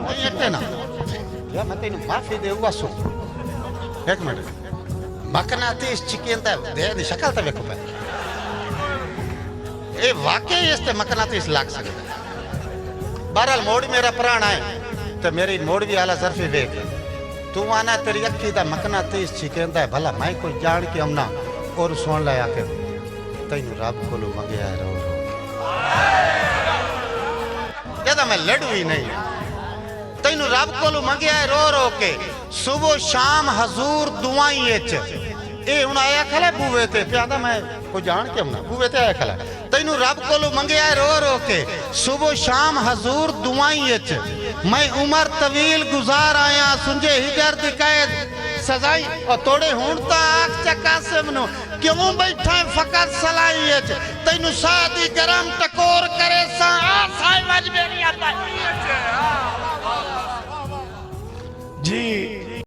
नहीं अटे ना या मैं तेन माफी देऊगा सो एक मिनट मकनातीस चिकियंता दे दी शक्ल तो देखो पे ए वाकई इसते मकनातीस लाग सकता बहरहाल मोड़ी मेरा प्राण है तो मेरी मोड़ी भी आला जरफी देख तू आना तेरी अखी दा मकनातीस चिकियंता है भला मैं कोई जान के अमना और सुन लाया के तेन रब कोलू मंगया रो कहता मैं लड़ू ही नहीं तेन रब कोलू मंगया रो रो के सुबह शाम हजूर दुआई ए हुन आया खला बूवे ते प्यादा मैं को जान के हमना बूवे ते आया खला तेन रब कोलू मंगया रो रो के सुबह शाम हजूर दुआई मैं उमर तवील गुजार आया सुंजे हिजर दी कैद सजाई और तोड़े हुन ता आख चका से मनो क्यों बैठा फकत सलाई तेनु सादी गरम टकोर करे सा आ साई वज में नहीं आता जी